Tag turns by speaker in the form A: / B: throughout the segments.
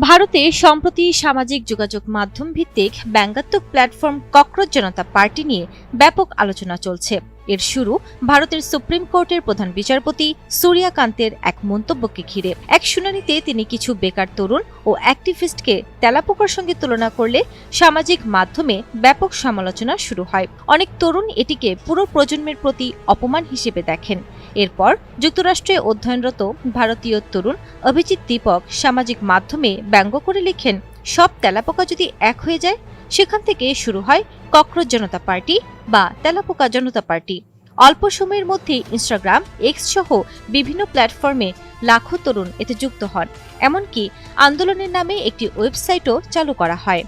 A: ভারতে সম্প্রতি সামাজিক যোগাযোগ মাধ্যম ভিত্তিক ব্যঙ্গাত্মক প্ল্যাটফর্ম ককরোচ জনতা পার্টি নিয়ে ব্যাপক আলোচনা চলছে। এর শুরু ভারতের সুপ্রিম কোর্টের প্রধান বিচারপতি সূর্যকান্তের এক মন্তব্যকে ঘিরে। এক শুনানিতে তিনি কিছু বেকার তরুণ ও অ্যাক্টিভিস্টকে তেলাপোকার সঙ্গে তুলনা করলে সামাজিক মাধ্যমে ব্যাপক সমালোচনা শুরু হয়। অনেক তরুণ এটিকে পুরো প্রজন্মের প্রতি অপমান হিসেবে দেখেন। এরপর যুক্তরাষ্ট্রে অধ্যয়নরত ভারতীয় তরুণ অভিজিৎ দীপক সামাজিক মাধ্যমে ব্যঙ্গ করে লিখেন, সব তেলাপোকা যদি এক হয়ে যায়। সেখান থেকে শুরু হয় ককরোচ জনতা পার্টি বা তেলাপোকা জনতা পার্টি। অল্প সময়ের মধ্যে ইনস্টাগ্রাম, এক্স সহ বিভিন্ন প্ল্যাটফর্মে লাখো তরুণ এতে যুক্ত হন। এমনকি আন্দোলনের নামে একটি ওয়েবসাইটও চালু করা হয়।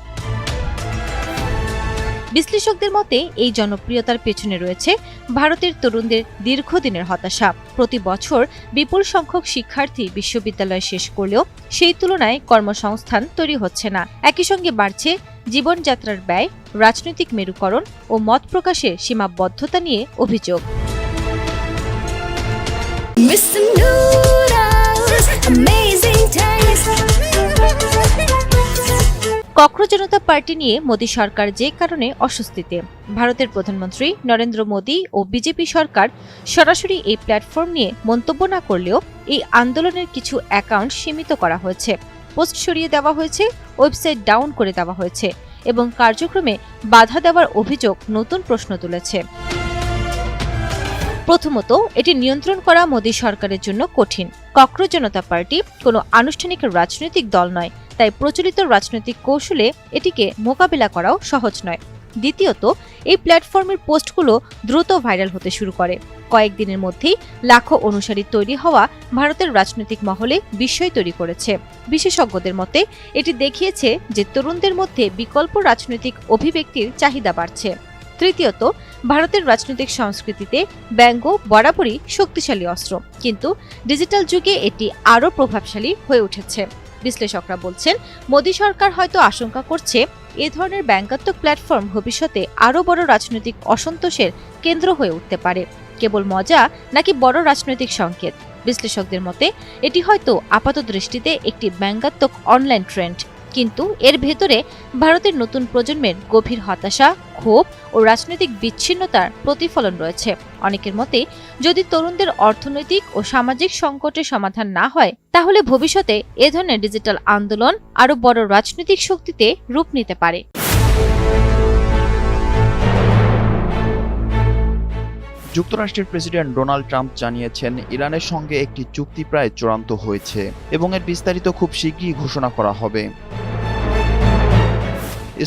A: বিশ্লেষকদের মতে এই জনপ্রিয়তার পেছনে রয়েছে ভারতের তরুণদের দীর্ঘদিনের হতাশা। প্রতি বছর বিপুল সংখ্যক শিক্ষার্থী বিশ্ববিদ্যালয় শেষ করলেও সেই তুলনায় কর্মসংস্থান তৈরি হচ্ছে না। একই সঙ্গে বাড়ছে জীবনযাত্রার ব্যয়, রাজনৈতিক মেরুকরণ ও মত প্রকাশের সীমাবদ্ধতা নিয়ে অভিযোগ। ককরোচ জনতা পার্টি নিয়ে মোদী সরকার যে কারণে অস্বস্তিতে। ভারতের প্রধানমন্ত্রী নরেন্দ্র মোদী ও বিজেপি সরকার সরাসরি এই প্ল্যাটফর্ম নিয়ে মন্তব্য না করলেও এই আন্দোলনের কিছু অ্যাকাউন্ট সীমিত করা হয়েছে, পোস্ট সরিয়ে দেওয়া হয়েছে, ওয়েবসাইট ডাউন করে দেওয়া হয়েছে এবং কার্যক্রমে বাধা দেওয়ার অভিযোগ নতুন প্রশ্ন তুলেছে। প্রথমত, এটি নিয়ন্ত্রণ করা মোদী সরকারের জন্য কঠিন। ককরোচ জনতা পার্টি কোনো আনুষ্ঠানিক রাজনৈতিক দল নয়, তাই প্রচলিত রাজনৈতিক কৌশলে এটিকে মোকাবিলা করাও সহজ নয়। দ্বিতীয়ত, এই প্ল্যাটফর্মের পোস্টগুলো দ্রুত ভাইরাল হতে শুরু করে। কয়েকদিনের মধ্যেই লাখো অনুসারী তৈরি হওয়া ভারতের রাজনৈতিক মহলে বিস্ময় তৈরি করেছে। বিশেষজ্ঞদের মতে এটি দেখিয়েছে যে তরুণদের মধ্যে বিকল্প রাজনৈতিক অভিব্যক্তির চাহিদা বাড়ছে। তৃতীয়ত, ভারতের রাজনৈতিক সংস্কৃতিতে ব্যঙ্গ বরাবরই শক্তিশালী অস্ত্র, কিন্তু ডিজিটাল যুগে এটি আরও প্রভাবশালী হয়ে উঠেছে। বিশ্লেষকরা বলছেন, মোদী সরকার হয়তো আশঙ্কা করছে এ ধরনের ব্যঙ্গাত্মক প্ল্যাটফর্ম ভবিষ্যতে আরও বড় রাজনৈতিক অসন্তোষের কেন্দ্র হয়ে উঠতে পারে। কেবল মজা নাকি বড় রাজনৈতিক সংকেত? বিশ্লেষকদের মতে এটি হয়তো আপাতদৃষ্টিতে একটি ব্যঙ্গাত্মক অনলাইন ট্রেন্ড, কিন্তু এর ভেতরে ভারতের নতুন প্রজন্মের গভীর হতাশা, ক্ষোভ ও রাজনৈতিক বিচ্ছিন্নতার প্রতিফলন রয়েছে। অনেকের মতে যদি তরুণদের অর্থনৈতিক ও সামাজিক সংকটের সমাধান না হয়, তাহলে ভবিষ্যতে এ ধরনের ডিজিটাল আন্দোলন আরও বড় রাজনৈতিক শক্তিতে রূপ নিতে পারে।
B: যুক্তরাষ্ট্রের প্রেসিডেন্ট ডোনাল্ড ট্রাম্প জানিয়েছেন ইরানের সঙ্গে একটি চুক্তি প্রায় চূড়ান্ত হয়েছে এবং এর বিস্তারিত খুব শীঘ্রই ঘোষণা করা হবে।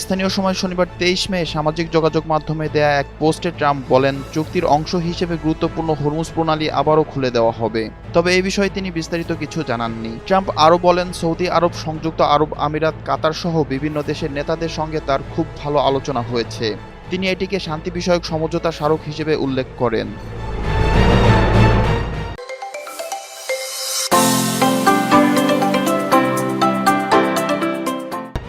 B: স্থানীয় সময় শনিবার 23 মে সামাজিক যোগাযোগ মাধ্যমে দেয়া এক পোস্টে ট্রাম্প বলেন, চুক্তির অংশ হিসেবে গুরুত্বপূর্ণ হরমুজ প্রণালী আবারও খুলে দেওয়া হবে। তবে এই বিষয়ে তিনি বিস্তারিত কিছু জানাননি। ট্রাম্প আরও বলেন, সৌদি আরব, সংযুক্ত আরব আমিরাত, কাতার সহ বিভিন্ন দেশের নেতাদের সঙ্গে তার খুব ভালো আলোচনা হয়েছে। তিনি এটিকে শান্তি বিষয়ক সমঝোতা স্মারক হিসেবে উল্লেখ করেন।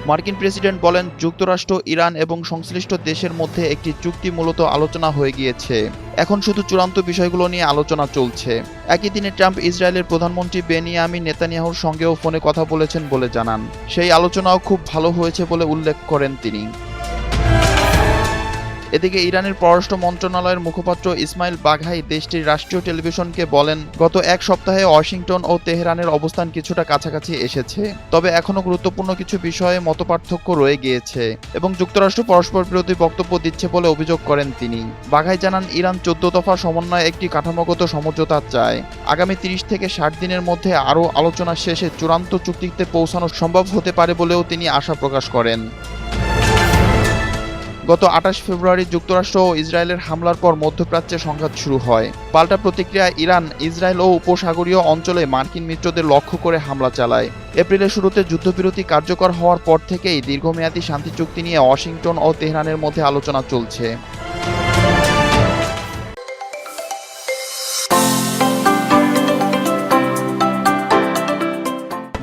B: মার্কিন প্রেসিডেন্ট বলেন, যুক্তরাষ্ট্র, ইরান এবং সংশ্লিষ্ট দেশের মধ্যে একটি চুক্তি মূলত আলোচনা হয়ে গিয়েছে। এখন শুধু চূড়ান্ত বিষয়গুলো নিয়ে আলোচনা চলছে। একই দিনে ট্রাম্প ইসরায়েলের প্রধানমন্ত্রী বেনিয়ামিন নেতানিয়াহুর সঙ্গেও ফোনে কথা বলেছেন বলে জানান। সেই আলোচনাও খুব ভালো হয়েছে বলে উল্লেখ করেন তিনি। এদিকে ইরানের পররাষ্ট্র মন্ত্রণালয়ের মুখপাত্র ইসমাইল বাঘাই দেশটির রাষ্ট্রীয় টেলিভিশনকে বলেন, গত এক সপ্তাহে ওয়াশিংটন ও তেহরানের অবস্থান কিছুটা কাছাকাছি এসেছে, তবে এখনও গুরুত্বপূর্ণ কিছু বিষয়ে মতপার্থক্য রয়ে গিয়েছে এবং যুক্তরাষ্ট্র পরস্পর বিরোধী বক্তব্য দিচ্ছে বলে অভিযোগ করেন তিনি। বাঘাই জানান, ইরান 14 দফা সমন্বয়ে একটি কাঠামোগত সমঝোতা চায়। আগামী 30 থেকে 60 দিনের মধ্যে আরও আলোচনা শেষে চূড়ান্ত চুক্তিতে পৌঁছানো সম্ভব হতে পারে বলেও তিনি আশা প্রকাশ করেন। গত 28 ফেব্রুয়ারি যুক্তরাষ্ট্র ও ইসরায়েলের হামলার পর মধ্যপ্রাচ্যে সংঘাত শুরু হয়। পাল্টা প্রতিক্রিয়ায় ইরান, ইসরায়েল ও উপসাগরীয় অঞ্চলে মার্কিন মিত্রদের লক্ষ্য করে হামলা চালায়। এপ্রিলের শুরুতে যুদ্ধবিরতি কার্যকর হওয়ার পর থেকেই দীর্ঘমেয়াদী শান্তি চুক্তি নিয়ে ওয়াশিংটন ও তেহরানের মধ্যে আলোচনা চলছে।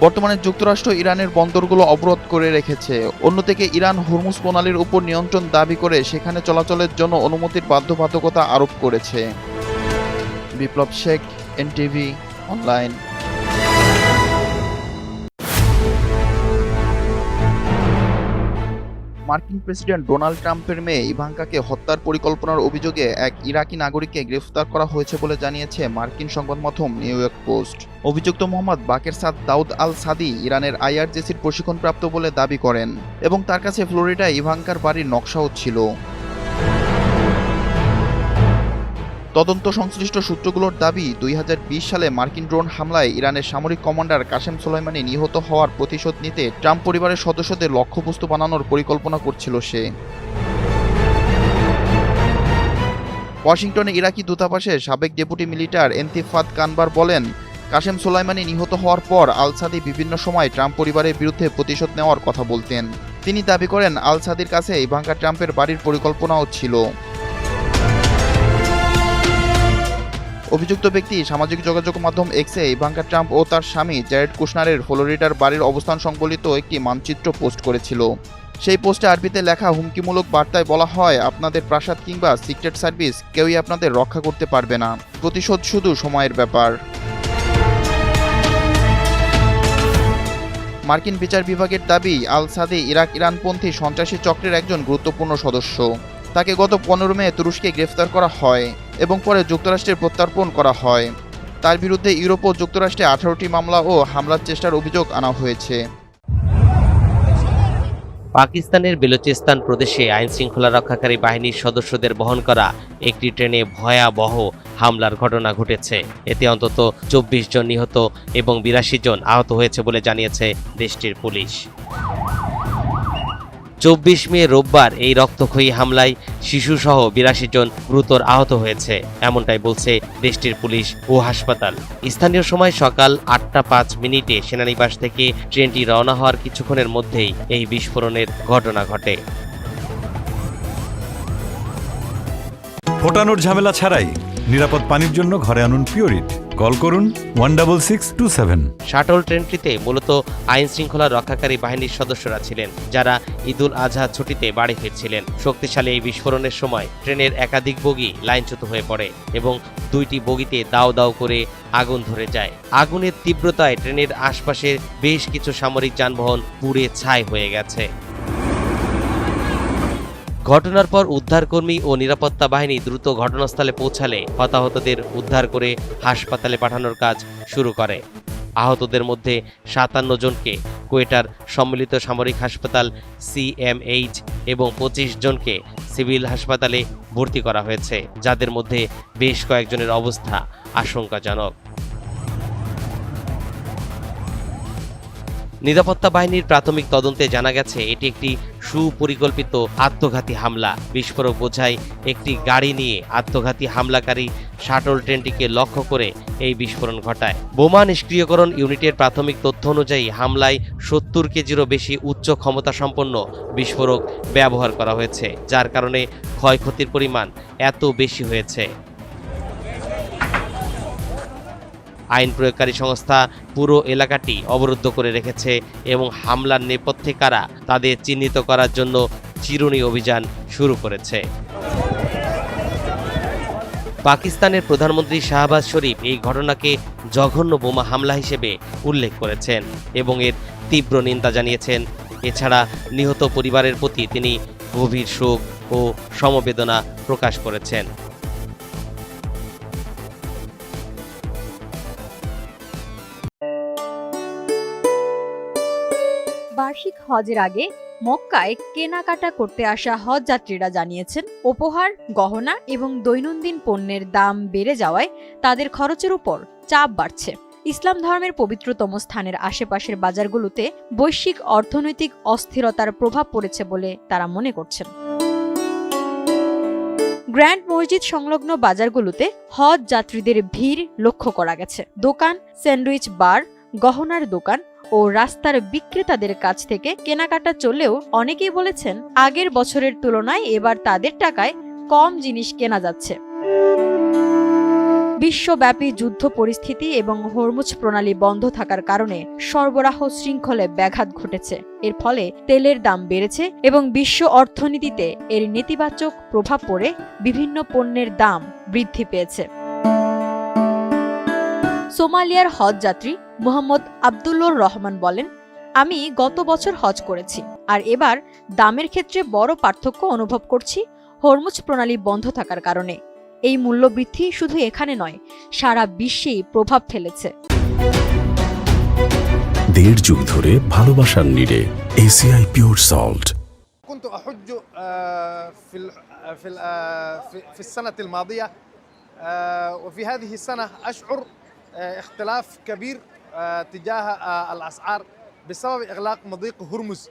B: বর্তমানে যুক্তরাষ্ট্র ইরানের বন্দরগুলো অবরোধ করে রেখেছে। অন্যদিকে ইরান হরমুজ প্রণালীর উপর নিয়ন্ত্রণ দাবি করে সেখানে চলাচলের জন্য অনুমতির বাধ্যবাধকতা আরোপ করেছে। বিপ্লব শেখ, এনটিভি অনলাইন। মার্কিন প্রেসিডেন্ট ডোনাল্ড ট্রাম্পের মেয়ে ইভাঙ্কাকে হত্যার পরিকল্পনার অভিযোগে এক ইরাকি নাগরিককে গ্রেফতার করা হয়েছে বলে জানিয়েছে মার্কিন সংবাদ মাধ্যম নিউ ইয়র্ক পোস্ট। অভিযুক্ত মোহাম্মদ বাকের সাদ দাউদ আল সাদি ইরানের আইআরজিসির প্রশিক্ষণপ্রাপ্ত বলে দাবি করেন এবং তার কাছে ফ্লোরিডায় ইভাঙ্কার বাড়ির নকশাও ছিল। তদন্ত সংশ্লিষ্ট সূত্রগুলোর দাবি 2020 সালে মার্কিন ড্রোন হামলায় ইরানের সামরিক কমান্ডার কাসেম সোলাইমানি নিহত হওয়ার প্রতিশোধ নিতে ট্রাম্প পরিবারের সদস্যদের লক্ষ্যবস্তু বানানোর পরিকল্পনা করছিল সে। ওয়াশিংটনে ইরাকি দূতাবাসের সাবেক ডেপুটি মিলিটার এন্তিফাদ কানবার বলেন, কাসেম সোলাইমানি নিহত হওয়ার পর আল সাদি বিভিন্ন সময় ট্রাম্প পরিবারের বিরুদ্ধে প্রতিশোধ নেওয়ার কথা বলতেন। তিনি দাবি করেন আল সাদির কাছে ইভাঙ্কা ট্রাম্পের বাড়ির পরিকল্পনাও ছিল। অভিযুক্ত ব্যক্তি সামাজিক যোগাযোগ মাধ্যম এক্সে ইভাঙ্কা ট্রাম্প ও তার স্বামী জ্যারেড কুশনারের ফ্লোরিডার বাড়ির অবস্থান সংবলিত একটি মানচিত্র পোস্ট করেছিল। সেই পোস্টে আরবিতে লেখা হুমকিমূলক বার্তায় বলা হয়, আপনাদের প্রাসাদ কিংবা সিক্রেট সার্ভিস কেউই আপনাদের রক্ষা করতে পারবে না, প্রতিশোধ শুধু সময়ের ব্যাপার। মার্কিন বিচার বিভাগের দাবি, আল সাদি ইরানপন্থী সন্ত্রাসী চক্রের একজন গুরুত্বপূর্ণ সদস্য। তাকে গত 15 মে তুরস্কে গ্রেফতার করা হয় এবং পরে যুক্তরাষ্ট্রে প্রত্যর্পণ করা হয়। তার বিরুদ্ধে ইউরোপ ও যুক্তরাষ্ট্রে 18টি মামলা ও হামলার চেষ্টার অভিযোগ আনা হয়েছে।
C: পাকিস্তানের বেলুচিস্তান প্রদেশে আইনশৃঙ্খলা রক্ষাকারী বাহিনীর সদস্যদের বহন করা একটি ট্রেনে ভয়াবহ হামলার ঘটনা ঘটেছে। এতে অন্তত 24 জন নিহত এবং 82 জন আহত হয়েছে বলে জানিয়েছে দেশটির পুলিশ। 24 মে রোববার এই রক্তক্ষয়ী হামলায় শিশুসহ 82 জন গুরুতর আহত হয়েছে, এমনটাই বলছে দেশটির পুলিশ ও হাসপাতাল। স্থানীয় সময় সকাল 8:05 সেনানিবাস থেকে ট্রেনটি রওনা হওয়ার কিছুক্ষণের মধ্যেই এই বিস্ফোরণের ঘটনা ঘটে।
D: ফোটানোর ঝামেলা ছাড়াই নিরাপদ পানির জন্য ঘরে আনুন পিওরিট। কল করুন 16627।
C: শাটল ট্রেনটিতে মূলত আইন শৃঙ্খলা রক্ষাকারী বাহিনীর সদস্যরা ছিলেন, যারা ঈদুল আজহা ছুটিতে বাড়ি ফিরছিলেন। শক্তিশালী এই বিস্ফোরণের সময় ট্রেনের একাধিক বগি লাইনচ্যুত হয়ে পড়ে এবং 2টি বগিতে দাও দাও করে আগুন ধরে যায়। আগুনের তীব্রতায় ট্রেনের আশপাশের বেশ কিছু সামরিক যানবাহন পুড়ে ছাই হয়ে গেছে। ঘটনার পর উদ্ধারকর্মী ও নিরাপত্তা বাহিনী দ্রুত ঘটনাস্থলে পৌঁছালে হতাহতদের উদ্ধার করে হাসপাতালে পাঠানোর কাজ শুরু করে। আহতদের মধ্যে 57 জনকে কোয়েটার সম্মিলিত সামরিক হাসপাতাল CMH এবং 25 জনকে সিভিল হাসপাতালে ভর্তি করা হয়েছে, যাদের মধ্যে বেশ কয়েকজনের অবস্থা আশঙ্কাজনক। নিরাপত্তা বাহিনীর প্রাথমিক তদন্তে জানা গেছে এটি একটি সুপরিকল্পিত আত্মঘাতী হামলা। বিস্ফোরক বোঝাই একটি গাড়ি নিয়ে আত্মঘাতী হামলাকারী শাটল ট্রেনটিকে লক্ষ্য করে এই বিস্ফোরণ ঘটায়। বোমা নিষ্ক্রিয়করণ ইউনিটের প্রাথমিক তথ্য অনুযায়ী হামলায় 70 কেজিরও বেশি উচ্চ ক্ষমতা সম্পন্ন বিস্ফোরক ব্যবহার করা হয়েছে, যার কারণে ক্ষয়ক্ষতির পরিমাণ এত বেশি হয়েছে। আইন প্রয়োগকারী সংস্থা পুরো এলাকাটি অবরুদ্ধ করে রেখেছে এবং হামলার নেপথ্যে কারা তাদের চিহ্নিত করার জন্য চিরুনি অভিযান শুরু করেছে। পাকিস্তানের প্রধানমন্ত্রী শাহবাজ শরীফ এই ঘটনাকে জঘন্য বোমা হামলা হিসেবে উল্লেখ করেছেন এবং এর তীব্র নিন্দা জানিয়েছেন। এছাড়া নিহত পরিবারের প্রতি তিনি গভীর শোক ও সমবেদনা প্রকাশ করেছেন।
E: বার্ষিক হজের আগে মক্কায় কেনাকাটা করতে আসা হজ যাত্রীরা জানিয়েছেন, উপহার, গহনা এবং দৈনন্দিন পণ্যের দাম বেড়ে যাওয়ায় তাদের খরচের উপর চাপ বাড়ছে। ইসলাম ধর্মের পবিত্রতম স্থানের আশেপাশের বাজারগুলোতে বৈশ্বিক অর্থনৈতিক অস্থিরতার প্রভাব পড়েছে বলে তারা মনে করছেন। গ্র্যান্ড মসজিদ সংলগ্ন বাজারগুলোতে হজ যাত্রীদের ভিড় লক্ষ্য করা গেছে। দোকান, স্যান্ডউইচ বার, গহনার দোকান ও রাস্তার বিক্রেতাদের কাছ থেকে কেনাকাটা চললেও অনেকেই বলেছেন আগের বছরের তুলনায় এবার তাদের টাকায় কম জিনিস কেনা যাচ্ছে। বিশ্বব্যাপী যুদ্ধ পরিস্থিতি এবং হরমুজ প্রণালী বন্ধ থাকার কারণে সরবরাহ শৃঙ্খলে ব্যাঘাত ঘটেছে। এর ফলে তেলের দাম বেড়েছে এবং বিশ্ব অর্থনীতিতে এর নেতিবাচক প্রভাব পড়ে বিভিন্ন পণ্যের দাম বৃদ্ধি পেয়েছে। সোমালিয়ার হজ যাত্রী মোহাম্মদ আব্দুল্লুর রহমান বলেন, আমি গত বছর হজ করেছি আর এবার দামের ক্ষেত্রে বড় পার্থক্য অনুভব করছি হরমুজ প্রণালী বন্ধ থাকার কারণে। এই মূল্যবৃদ্ধি শুধু এখানে নয়, সারা বিশ্বেই প্রভাব ফেলেছে।
F: দেড় যুগ ধরে ভালোবাসার নিড়ে এসিআই পিওর সল্ট।
G: كنت أحج في السنة الماضية وفي هذه السنة أشعر اختلاف كبير تجاه الأسعار بسبب إغلاق مضيق هرمز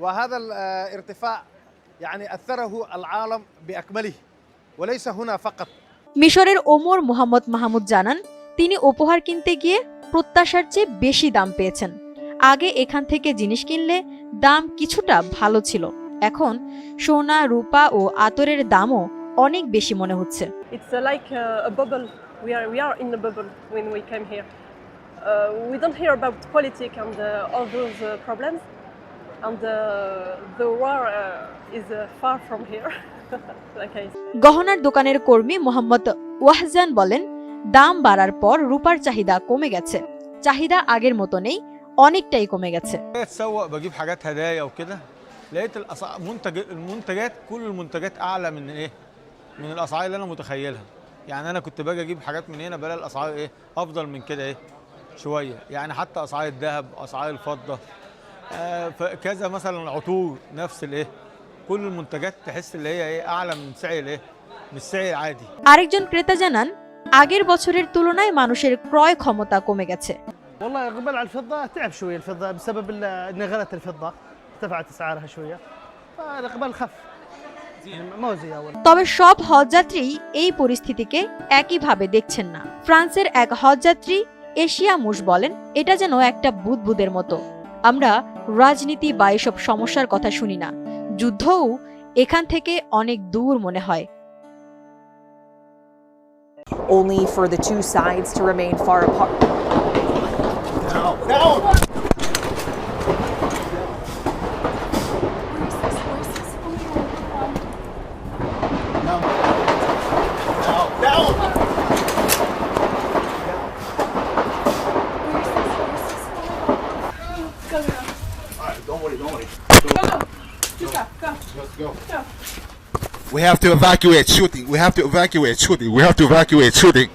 G: وهذا الارتفاع يعني أثره العالم بأكمله وليس هنا فقط।
E: মিশরের ওমর মোহাম্মদ মাহমুদ জানান, তিনি উপহার কিনতে গিয়ে প্রত্যাশার চেয়ে বেশি দাম পেয়েছেন। আগে এখান থেকে জিনিস কিনলে দাম কিছুটা ভালো ছিল, এখন সোনা, রূপা ও আতরের দামও অনেক বেশি মনে হচ্ছে।
H: It's like a bubble. We are in a bubble when we came here. We don't hear about politics and all those problems, and the war is far from here. Like I said.
E: গহনার দোকানের কর্মী মোহাম্মদ ওয়াহজান বলেন, দাম বাড়ার পর রূপার চাহিদা কমে গেছে। চাহিদা আগের মতো নেই, অনেকটাই কমে গেছে।
I: اتسوق بجيب حاجات هدايا وكده لقيت المنتجات كل المنتجات اعلى من ايه من الاسعار اللي انا متخيلها. يعني انا كنت باجي اجيب حاجات من هنا بلاقي الاسعار ايه افضل من كده ايه شويه. يعني حتى اسعار الذهب اسعار الفضه كذا مثلا العطور نفس الايه كل المنتجات تحس اللي هي ايه اعلى من سعر الايه من السعر العادي.
E: আরেকজন ক্রেতা জানান, আগের বছরের তুলনায় মানুষের ক্রয় ক্ষমতা কমে গেছে।
J: والله اقبال على الفضه تعب شويه الفضه بسبب ان غلت الفضه ارتفعت اسعارها شويه فالاقبال خف ما هو زي اول।
E: তবে সব হজযাত্রী এই পরিস্থিতিকে একইভাবে দেখছেন না। ফ্রান্সের এক হজযাত্রী এশিয়া মুশ বলেন, এটা যেন একটা বুদবুদের মতো। আমরা রাজনীতি বা এসব সমস্যার কথা শুনি না, যুদ্ধও এখান থেকে অনেক দূর মনে হয়।
K: Only for the two sides to remain far apart.
L: We have to evacuate shooting. We have to evacuate shooting. We have to evacuate shooting.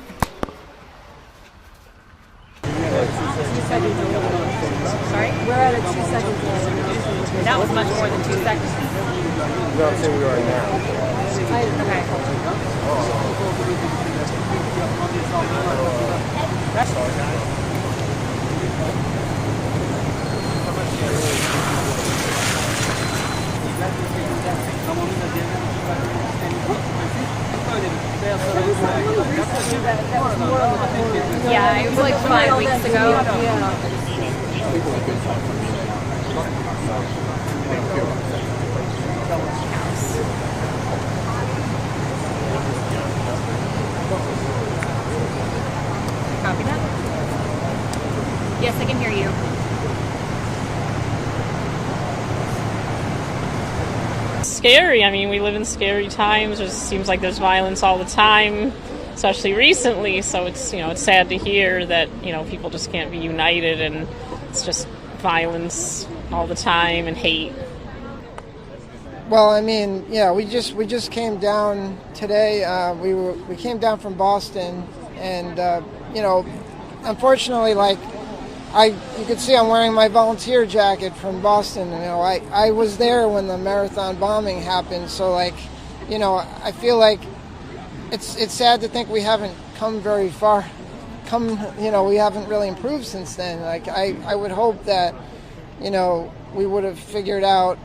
K: Sorry? We're at a 2-second delay. That was much more than 2 seconds.
L: No, I'm saying we are now.
K: Okay. Yeah, it was like 5 weeks ago. Copy that? Yes, I can hear you.
H: Scary. I mean, we live in scary times. It seems like there's violence all the time, especially recently. So it's, you know, it's sad to hear that, you know, people just can't be united and it's just violence all the time and hate.
J: Well, I mean, yeah, we just came down today. We came down from Boston, and you know, unfortunately, like you could see I'm wearing my volunteer jacket from Boston. You know, I was there when the marathon bombing happened, so like, you know, I feel like it's sad to think we haven't come very far. You know, we haven't really improved since then. Like I would hope that, you know, we would have figured out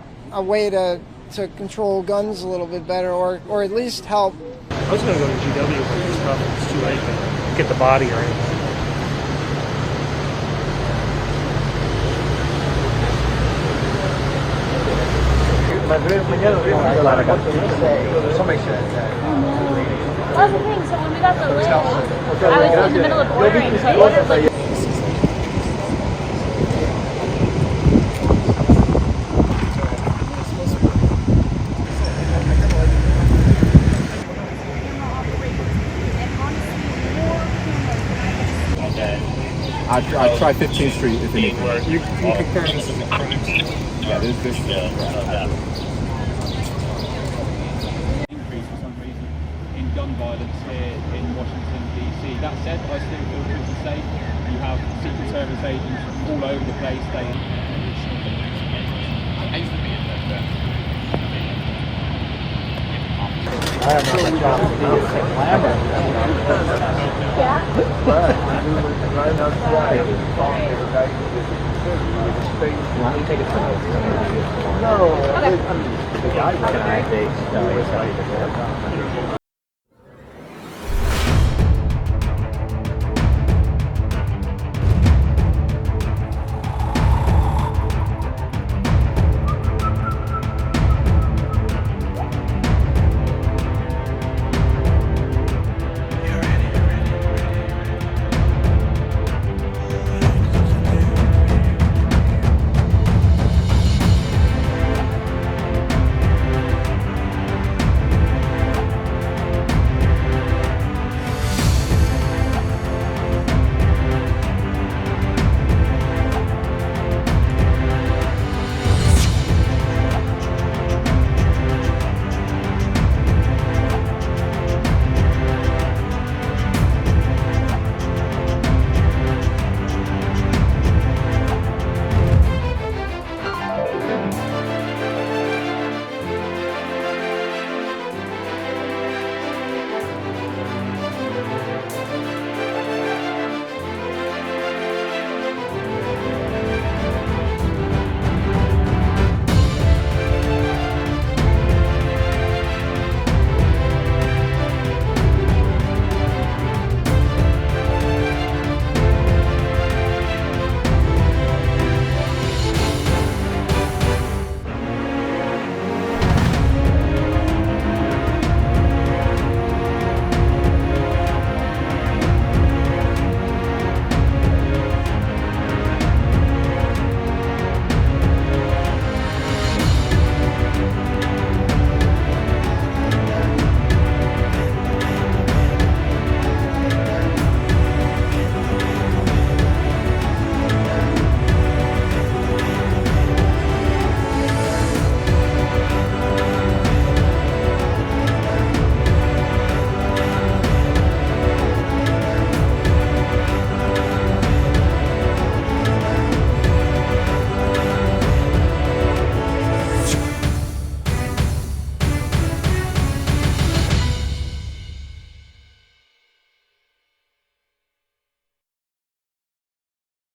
J: a way to control guns a little bit better, or at least help.
M: I was going to go to GW, but it's probably too late to get the body or anything.
N: Mañana That's the thing, so when we got the list, I was in the middle of ordering, so I ordered like
L: I I'll try 15th Street if you need.
M: You confirm this is a crime scene?
L: Yeah, this.
O: Increase for some reason in gun violence here in Washington DC. That said, I still feel pretty safe. You have Secret Service agents all over the place.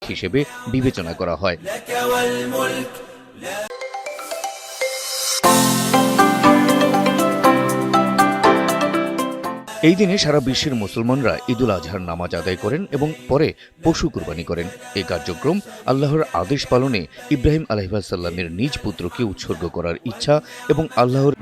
P: হিসেবে বিবেচনা করা হয়। এই দিনে সারা বিশ্বের মুসলমানরা ঈদুল আজহার নামাজ আদায় করেন এবং পরে পশু কুরবানি করেন। এই কার্যক্রম আল্লাহর আদেশ পালনে ইব্রাহিম আলাইহিসসালামের নিজ পুত্রকে উৎসর্গ করার ইচ্ছা এবং আল্লাহর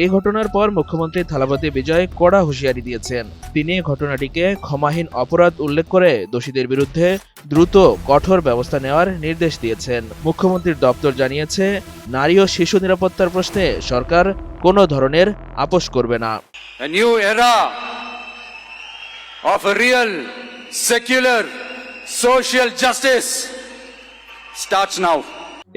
Q: এই ঘটনার পর মুখ্যমন্ত্রী থালাপতি বিজয় কড়া হুঁশিয়ারি দিয়েছেন। তিনি ঘটনাটিকে ক্ষমাহীন অপরাধ উল্লেখ করে দোষীদের বিরুদ্ধে দ্রুত কঠোর ব্যবস্থা নেওয়ার নির্দেশ দিয়েছেন। মুখ্যমন্ত্রীর দপ্তর জানিয়েছে, নারী ও শিশু নিরাপত্তার প্রশ্নে সরকার কোনো ধরনের আপোষ করবে না।
R: A new era of a real, secular, social justice starts now.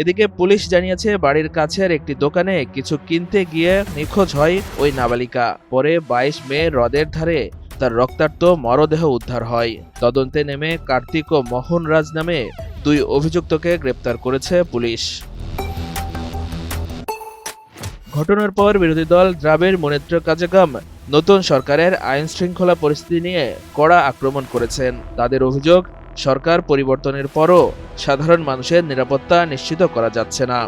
Q: এদিকে পুলিশ জানিয়েছে, বাড়ির কাছের একটি দোকানে কিছু কিনতে গিয়ে নিখোঁজ হয় ওই নাবালিকা। পরে 22 মে হ্রদের ধারে তার রক্তাক্ত মরদেহ উদ্ধার হয়। তদন্তে নেমে কার্তিক ও মোহন রাজ নামে 2 অভিযুক্তকে গ্রেপ্তার করেছে পুলিশ। ঘটনার পর বিরোধী দল দ্রাবিড় মুনেত্র কাজাগম নতুন সরকারের আইন শৃঙ্খলা পরিস্থিতি নিয়ে কড়া আক্রমণ করেছেন। তাদের অভিযোগ, সরকার পরিবর্তনের পরও সাধারণ মানুষের নিরাপত্তা নিশ্চিত করা যাচ্ছে না।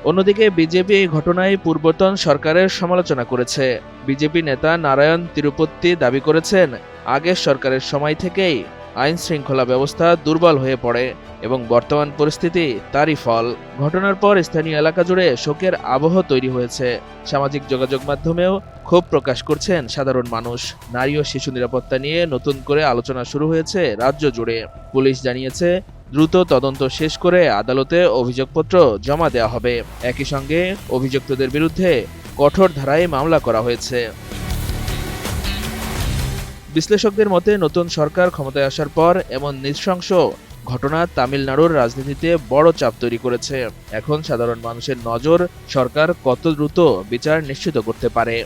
Q: অন্যদিকে বিজেপি এই ঘটনায় পূর্বতন সরকারের সমালোচনা করেছে। বিজেপি নেতা নারায়ণ তিরুপতি দাবি করেছেন, আগের সরকারের সময় থেকেই আইন শৃঙ্খলা ব্যবস্থা দুর্বল হয়ে পড়ে এবং বর্তমান পরিস্থিতি তারই ফল। ঘটনার পর স্থানীয় এলাকা জুড়ে শোকের আবহ তৈরি হয়েছে। সামাজিক যোগাযোগ মাধ্যমেও ক্ষোভ প্রকাশ করছেন সাধারণ মানুষ। নারী ও শিশু নিরাপত্তা নিয়ে নতুন করে আলোচনা শুরু হয়েছে রাজ্য জুড়ে। পুলিশ জানিয়েছে, দ্রুত তদন্ত শেষ করে আদালতে অভিযোগপত্র জমা দেওয়া হবে। একই সঙ্গে অভিযুক্তদের বিরুদ্ধে কঠোর ধারায় মামলা করা হয়েছে। বিশ্লেষকদের মতে, নতুন সরকার ক্ষমতায় আসার পর এমন নৃশংস ঘটনা তামিলনাড়ুর রাজনীতিতে বড় চাপ তৈরি করেছে। এখন সাধারণ মানুষের নজর সরকার কত দ্রুত বিচার নিশ্চিত করতে পারে।